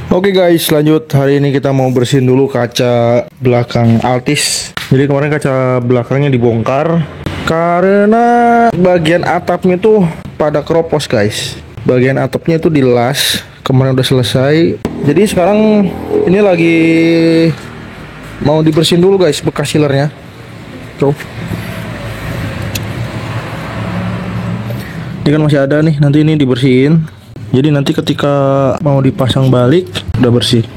Oke guys, lanjut. Hari ini kita mau bersihin dulu kaca belakang Altis. Jadi kemarin kaca belakangnya dibongkar karena bagian atapnya tuh pada keropos guys. Bagian atapnya itu dilas, kemarin udah selesai. Jadi sekarang ini lagi mau dibersihin dulu guys bekas sealernya. Tuh. Ini kan masih ada nih, nanti ini dibersihin. Jadi nanti ketika mau dipasang balik udah bersih.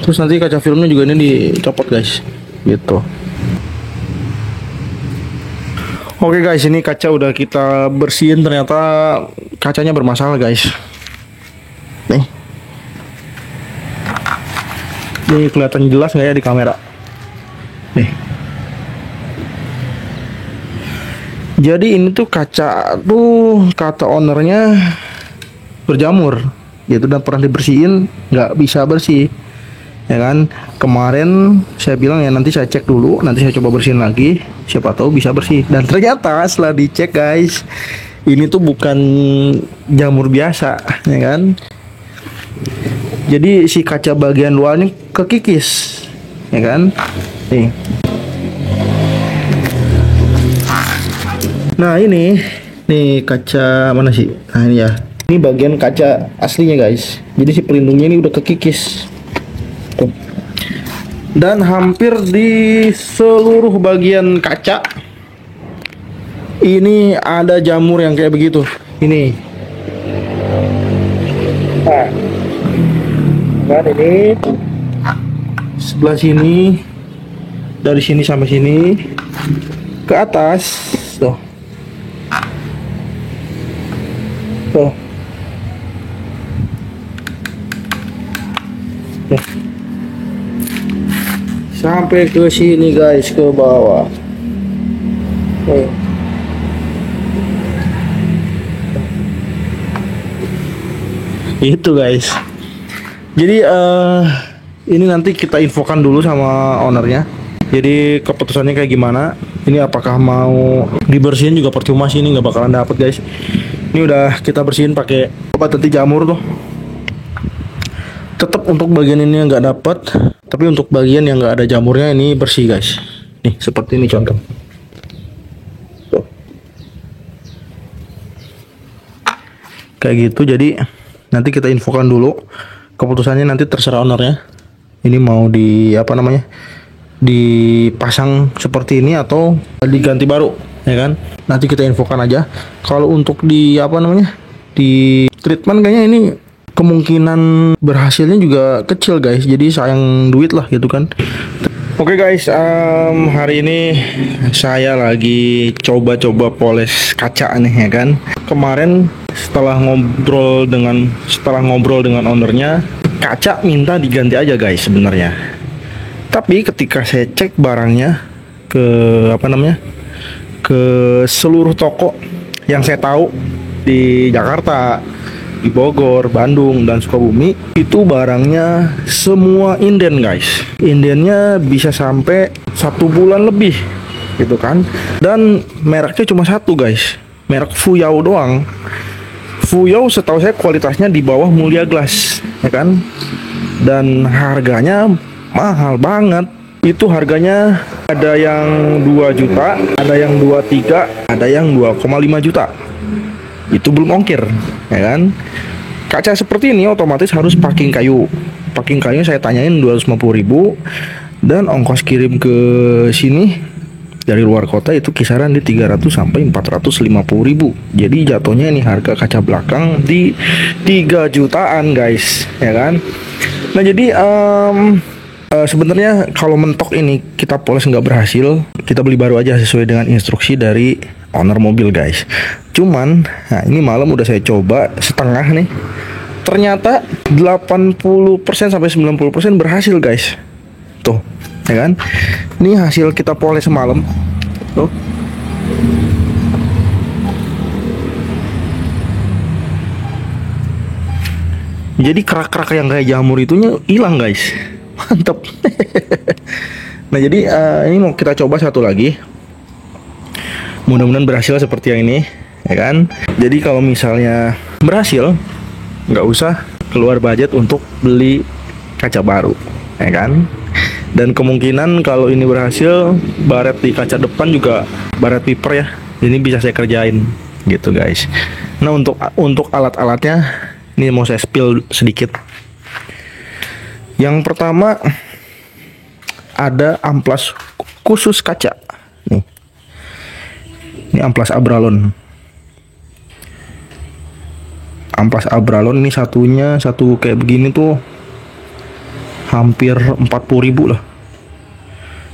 Terus nanti kaca filmnya juga ini dicopot guys, gitu. Oke guys, ini kaca udah kita bersihin, ternyata kacanya bermasalah guys. Nih, ini kelihatan jelas nggak ya di kamera? Nih. Jadi ini tuh kaca tuh kata ownernya berjamur gitu, dan pernah dibersihin nggak bisa bersih ya kan. Kemarin saya bilang ya nanti saya cek dulu, nanti saya coba bersihin lagi, siapa tahu bisa bersih. Dan ternyata setelah dicek guys, ini tuh bukan jamur biasa ya kan. Jadi si kaca bagian luarnya kekikis ya kan. Nih, nah ini nih kaca mana sih? Nah ini ya, ini bagian kaca aslinya guys. Jadi si pelindungnya ini udah kekikis. Tuh. Dan hampir di seluruh bagian kaca ini ada jamur yang kayak begitu. Ini. Nah, kan ini sebelah sini, dari sini sampai sini ke atas, tuh. Tuh. Sampai ke sini guys, ke bawah. Itu guys. Jadi ini nanti kita infokan dulu sama ownernya. Jadi keputusannya kayak gimana? Ini apakah mau dibersihin juga percuma sih, ini nggak bakalan dapet guys. Ini udah kita bersihin pakai obat anti jamur tuh. Tetap untuk bagian ini yang nggak dapat, tapi untuk bagian yang nggak ada jamurnya ini bersih guys. Nih seperti ini contoh. Tuh. Kayak gitu. Jadi nanti kita infokan dulu. Keputusannya nanti terserah ownernya. Ini mau di apa namanya? Dipasang seperti ini atau diganti baru, ya kan? Nanti kita infokan aja. Kalau untuk di apa namanya? Di treatment kayaknya ini kemungkinan berhasilnya juga kecil guys, jadi sayang duit lah gitu kan. Oke guys, hari ini saya lagi coba-coba poles kaca nih ya kan. Kemarin setelah ngobrol dengan ownernya, kaca minta diganti aja guys sebenarnya. Tapi ketika saya cek barangnya ke apa namanya, ke seluruh toko yang saya tahu di Jakarta, di Bogor, Bandung, dan Sukabumi, itu barangnya semua inden guys. Indennya bisa sampai 1 bulan lebih gitu kan. Dan mereknya cuma satu guys, merek Fuyao doang. Fuyao setahu saya kualitasnya di bawah Mulia Glass ya kan. Dan harganya mahal banget. Itu harganya ada yang 2 juta, ada yang 23, ada yang 2,5 juta. Itu belum ongkir ya kan. Kaca seperti ini otomatis harus packing kayu. Packing kayu saya tanyain 250.000, dan ongkos kirim ke sini dari luar kota itu kisaran di 300 sampai 450.000. Jadi jatuhnya ini harga kaca belakang di 3 jutaan guys ya kan. Nah jadi sebenarnya kalau mentok ini kita poles nggak berhasil, kita beli baru aja sesuai dengan instruksi dari owner mobil guys. Cuman nah ini malam udah saya coba setengah nih, ternyata 80% sampai 90% berhasil guys. Tuh ya kan. Ini hasil kita poles semalam. Tuh. Jadi kerak-kerak yang kayak jamur itunya hilang guys. Mantap. Nah jadi ini mau kita coba satu lagi. Mudah-mudahan berhasil seperti yang ini ya kan. Jadi kalau misalnya berhasil, nggak usah keluar budget untuk beli kaca baru, ya kan? Dan kemungkinan kalau ini berhasil, baret di kaca depan juga baret wiper ya. Ini bisa saya kerjain gitu guys. Nah, untuk alat-alatnya ini mau saya spill sedikit. Yang pertama ada amplas khusus kaca. Nih. Ini amplas Abralon. Amplas Abralon ini satu kayak begini tuh hampir 40.000 lah.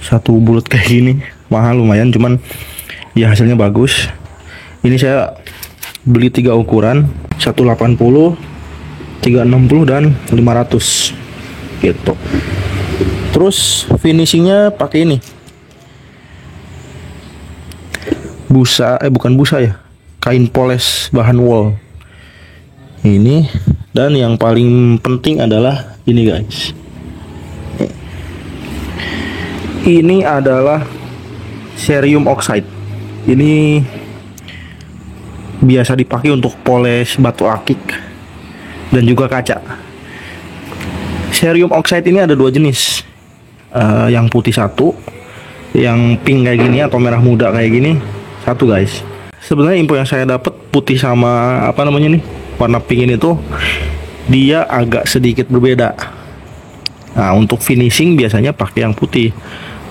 Satu bulat kayak gini, mahal lumayan, cuman ya hasilnya bagus. Ini saya beli 3 ukuran, 180, 360 dan 500 gitu. Terus finishingnya pakai ini busa, bukan busa ya, kain poles bahan wol ini. Dan yang paling penting adalah ini guys, ini adalah cerium oxide. Ini biasa dipakai untuk poles batu akik dan juga kaca. Cerium oxide ini ada 2 jenis, yang putih satu, yang pink kayak gini atau merah muda kayak gini satu guys. Sebenarnya info yang saya dapat putih sama apa namanya nih, warna pink ini tuh dia agak sedikit berbeda. Nah, untuk finishing biasanya pakai yang putih.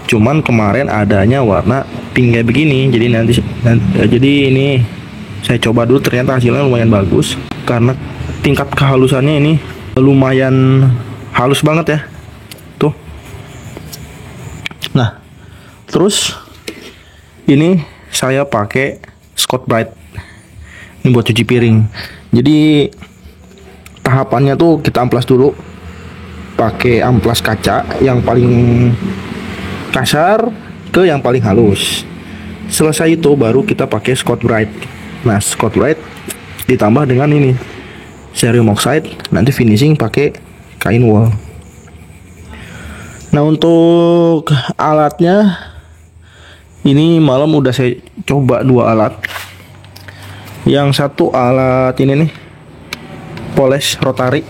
Cuman kemarin adanya warna pink kayak begini, jadi ini saya coba dulu, ternyata hasilnya lumayan bagus karena tingkat kehalusannya ini lumayan halus banget ya. Tuh. Nah, terus ini saya pakai Scotch-Brite. Ini buat cuci piring. Jadi tahapannya tuh kita amplas dulu. Pakai amplas kaca yang paling kasar ke yang paling halus. Selesai itu baru kita pakai Scotch-Brite. Nah, Scotch-Brite ditambah dengan ini cerium oxide, nanti finishing pakai kain wol. Nah, untuk alatnya ini malam udah saya coba 2 alat. Yang satu alat ini nih, poles rotary.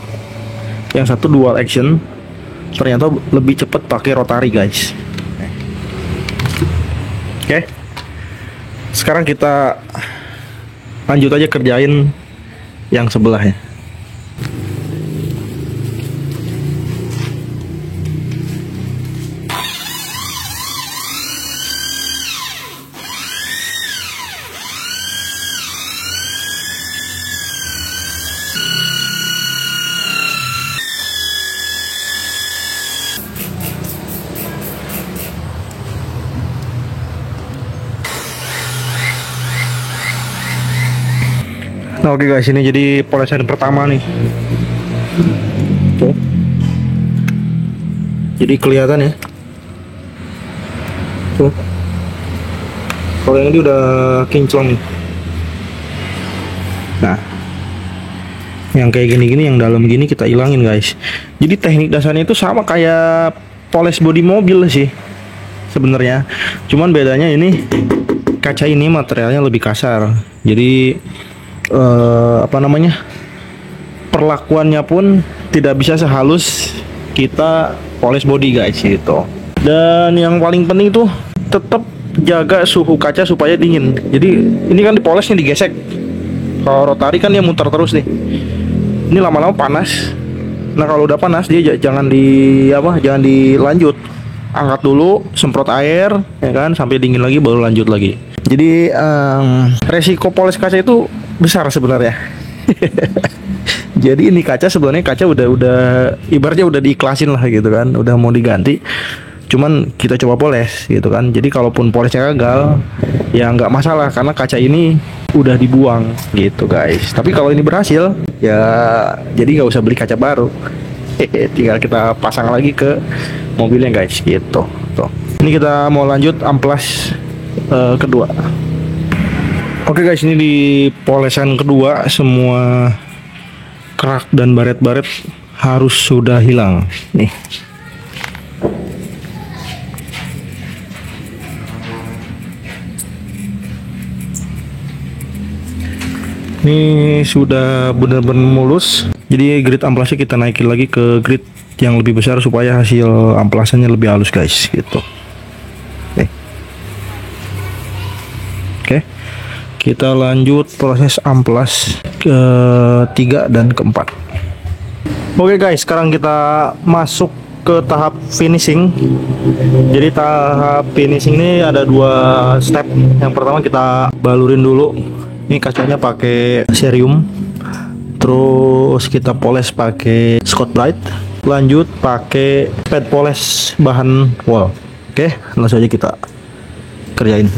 Yang satu dual action. Ternyata lebih cepat pakai rotary guys. Oke. Sekarang kita lanjut aja kerjain yang sebelahnya. Nah, oke guys, ini jadi polesan pertama nih. Tuh. Jadi kelihatan ya. Tuh. Kalau yang ini udah kinclong nih. Nah, yang kayak gini-gini, yang dalam gini kita ilangin guys. Jadi teknik dasarnya itu sama kayak poles bodi mobil sih sebenarnya. Cuman bedanya ini kaca ini materialnya lebih kasar. Jadi apa namanya, perlakuannya pun tidak bisa sehalus kita poles body guys gitu. Dan yang paling penting tuh tetap jaga suhu kaca supaya dingin. Jadi ini kan dipolesnya digesek. Kalau rotari kan dia muter terus nih. Ini lama-lama panas. Nah, kalau udah panas dia jangan dilanjut. Angkat dulu, semprot air ya kan, sampai dingin lagi baru lanjut lagi. Jadi resiko poles kaca itu besar sebenarnya. Jadi ini kaca sebenarnya udah ibaratnya udah diikhlasin lah gitu kan, udah mau diganti. Cuman kita coba poles gitu kan. Jadi kalaupun polesnya gagal ya nggak masalah karena kaca ini udah dibuang gitu guys. Tapi kalau ini berhasil ya jadi nggak usah beli kaca baru. Tinggal kita pasang lagi ke mobilnya guys gitu. Tuh. Ini kita mau lanjut amplas kedua. Oke guys, ini di polesan kedua semua kerak dan baret-baret harus sudah hilang nih. Ini sudah benar-benar mulus. Jadi grid amplasnya kita naikin lagi ke grid yang lebih besar supaya hasil amplasannya lebih halus guys, gitu. Oke, kita lanjut proses amplas ketiga dan keempat. Oke guys, sekarang kita masuk ke tahap finishing. Jadi tahap finishing ini ada 2 step. Yang pertama kita balurin dulu. Ini kacanya pakai cerium. Terus kita poles pakai Scotch Brite. Lanjut pakai pad poles bahan wall. Oke, langsung aja kita kerjain.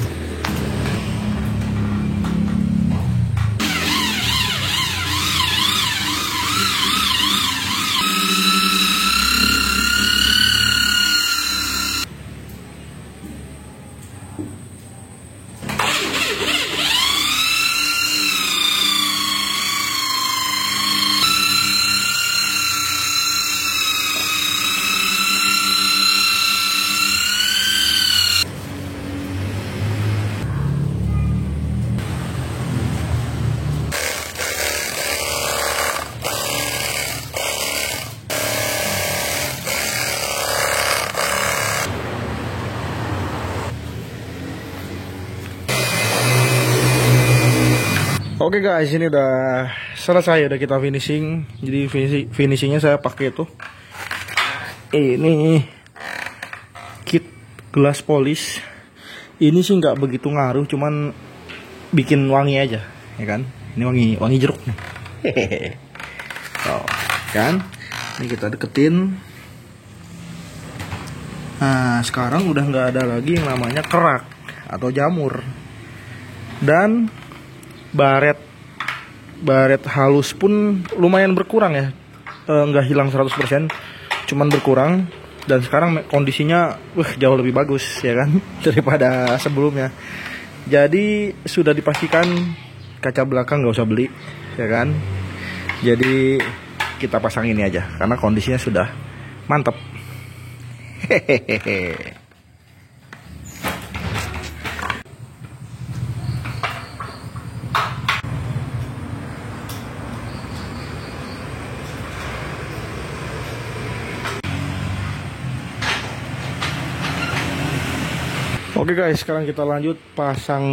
Oke guys, ini udah selesai, udah kita finishing. Jadi finishingnya saya pakai itu. Ini kit gelas polish. Ini sih nggak begitu ngaruh, cuman bikin wangi aja, ya kan? Ini wangi jeruk nih. Hehehe. Oh, kan? Ini kita deketin. Nah, sekarang udah nggak ada lagi yang namanya kerak atau jamur. Dan baret halus pun lumayan berkurang ya, nggak hilang 100%, cuman berkurang. Dan sekarang kondisinya jauh lebih bagus ya kan daripada sebelumnya. Jadi sudah dipastikan kaca belakang nggak usah beli ya kan. Jadi kita pasang ini aja karena kondisinya sudah mantap. Hehehe. Oke guys, sekarang kita lanjut pasang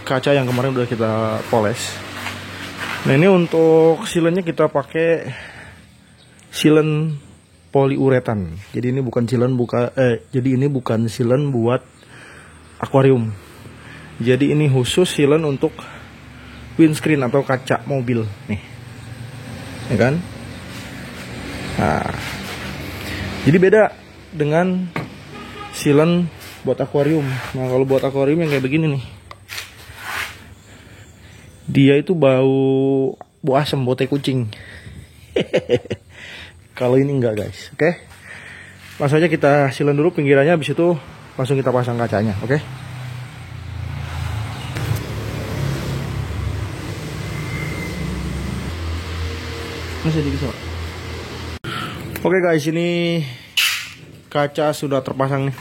kaca yang kemarin udah kita poles. Nah, ini untuk silennya kita pakai silen poliuretan. Jadi ini bukan silen buat akuarium. Jadi ini khusus silen untuk windscreen atau kaca mobil nih. Ya kan? Nah, jadi beda dengan silen buat akuarium. Nah, kalau buat akuarium yang kayak begini nih, dia itu bau asem, bau tai kucing. Kalau ini enggak guys. Oke, langsung aja kita silen dulu pinggirannya, habis itu langsung kita pasang kacanya. Oke. Masih dikit. Oke guys, ini kaca sudah terpasang nih.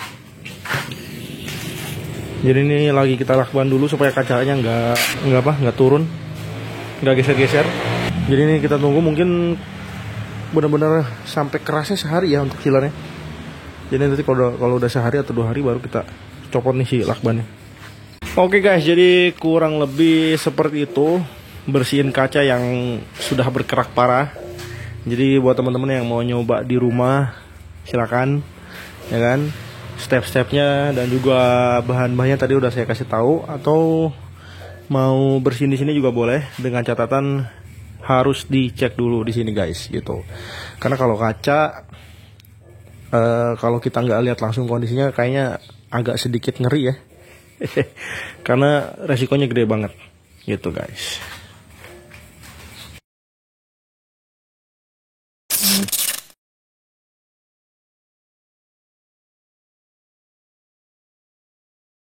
Jadi ini lagi kita lakban dulu supaya kacanya nggak turun, nggak geser-geser. Jadi ini kita tunggu mungkin benar-benar sampai kerasnya sehari ya untuk silernya. Jadi nanti kalau udah sehari atau 2 hari baru kita copot nih si lakbannya. Oke guys, jadi kurang lebih seperti itu, bersihin kaca yang sudah berkerak parah. Jadi buat teman-teman yang mau nyoba di rumah silakan, ya kan. Step-stepnya dan juga bahan-bahannya tadi udah saya kasih tahu. Atau mau bersihin di sini juga boleh, dengan catatan harus dicek dulu di sini guys, gitu. Karena kalau kaca, kalau kita nggak lihat langsung kondisinya, kayaknya agak sedikit ngeri ya. Karena resikonya gede banget, gitu guys.